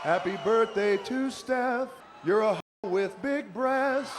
Happy birthday to Steph. You're a with big breasts.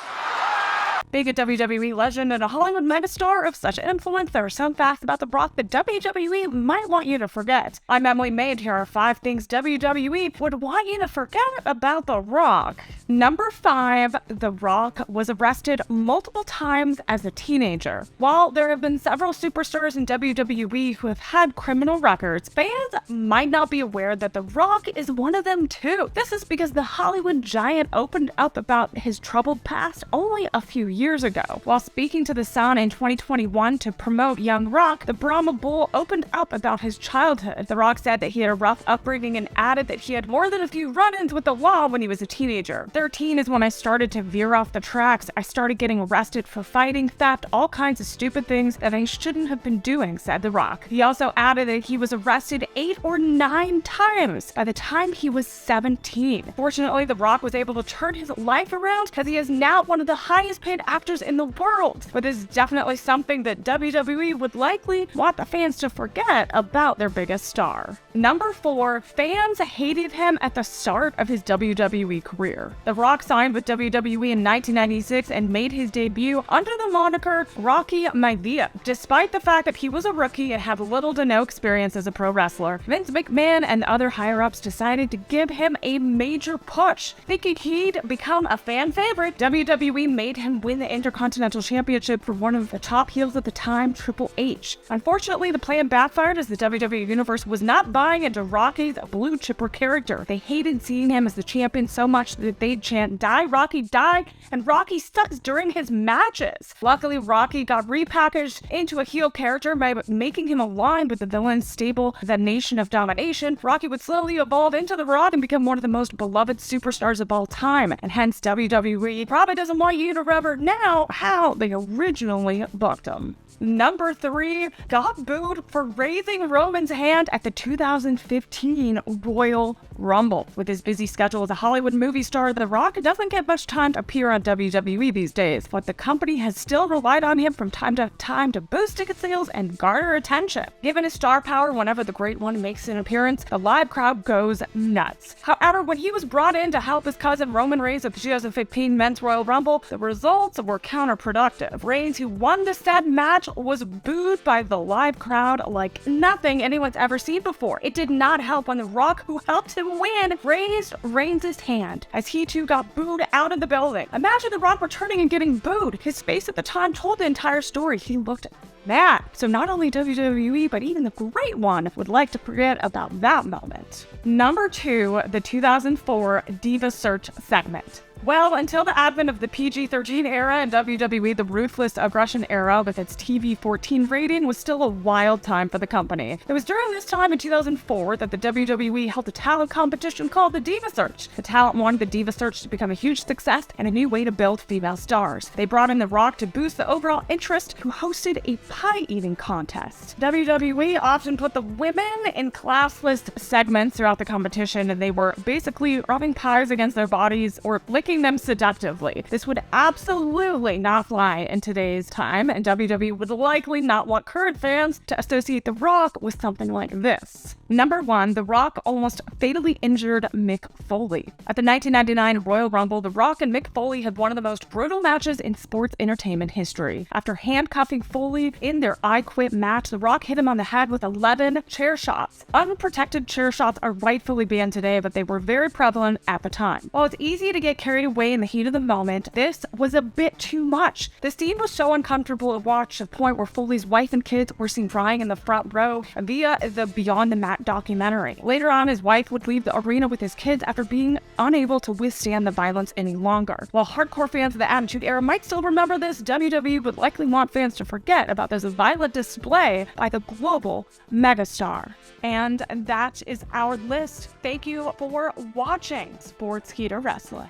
Being a WWE legend and a Hollywood megastar of such influence, there are some facts about The Rock that WWE might want you to forget. I'm Emily Maid. Here are 5 things WWE would want you to forget about The Rock. Number 5, The Rock was arrested multiple times as a teenager. While there have been several superstars in WWE who have had criminal records, fans might not be aware that The Rock is one of them too. This is because the Hollywood giant opened up about his troubled past only a few years ago. While speaking to The Sun in 2021 to promote Young Rock, the Brahma Bull opened up about his childhood. The Rock said that he had a rough upbringing and added that he had more than a few run-ins with the law when he was a teenager. 13 is when I started to veer off the tracks. I started getting arrested for fighting, theft, all kinds of stupid things that I shouldn't have been doing, said The Rock. He also added that he was arrested 8 or 9 times by the time he was 17. Fortunately, The Rock was able to turn his life around because he is now one of the highest paid actors in the world. But this is definitely something that WWE would likely want the fans to forget about their biggest star. Number 4, fans hated him at the start of his WWE career. The Rock signed with WWE in 1996 and made his debut under the moniker Rocky Maivia. Despite the fact that he was a rookie and had little to no experience as a pro wrestler, Vince McMahon and other higher-ups decided to give him a major push. Thinking he'd become a fan favorite, WWE made him win the Intercontinental Championship for one of the top heels at the time, Triple H. Unfortunately, the plan backfired as the WWE Universe was not buying into Rocky's blue chipper character. They hated seeing him as the champion so much that they'd chant, "Die, Rocky, die," and Rocky sucks during his matches. Luckily, Rocky got repackaged into a heel character by making him aligned with the villain stable, the Nation of Domination. Rocky would slowly evolve into The Rock and become one of the most beloved superstars of all time, and hence WWE probably doesn't want you to remember now how they originally booked him. Number 3, got booed for raising Roman's hand at the 2015 Royal Rumble. With his busy schedule as a Hollywood movie star, The Rock doesn't get much time to appear on WWE these days, but the company has still relied on him from time to time to boost ticket sales and garner attention. Given his star power, whenever the Great One makes an appearance, the live crowd goes nuts. However, when he was brought in to help his cousin Roman Reigns at the 2015 Men's Royal Rumble, the results were counterproductive. Reigns, who won the said match, was booed by the live crowd like nothing anyone's ever seen before. It did not help when The Rock, who helped him win, raised Reigns' hand, as he too got booed out of the building. Imagine The Rock returning and getting booed. His face at the time told the entire story. He looked mad. So not only WWE, but even the Great One would like to forget about that moment. Number 2, the 2004 Diva Search segment. Well, until the advent of the PG-13 era in WWE, the Ruthless Aggression era with its TV-14 rating was still a wild time for the company. It was during this time in 2004 that the WWE held a talent competition called the Diva Search. The talent wanted the Diva Search to become a huge success and a new way to build female stars. They brought in The Rock to boost the overall interest, who hosted a pie-eating contest. WWE often put the women in classless segments throughout the competition, and they were basically rubbing pies against their bodies or licking them seductively. This would absolutely not fly in today's time, and WWE would likely not want current fans to associate The Rock with something like this. Number 1, The Rock almost fatally injured Mick Foley. At the 1999 Royal Rumble, The Rock and Mick Foley had one of the most brutal matches in sports entertainment history. After handcuffing Foley in their I Quit match, The Rock hit him on the head with 11 chair shots. Unprotected chair shots are rightfully banned today, but they were very prevalent at the time. While it's easy to get carried away in the heat of the moment, this was a bit too much. The scene was so uncomfortable to watch to the point where Foley's wife and kids were seen crying in the front row via the Beyond the Mat documentary. Later on, his wife would leave the arena with his kids after being unable to withstand the violence any longer. While hardcore fans of the Attitude Era might still remember this, WWE would likely want fans to forget about this violent display by the global megastar. And that is our list. Thank you for watching Sportskeeda Wrestling.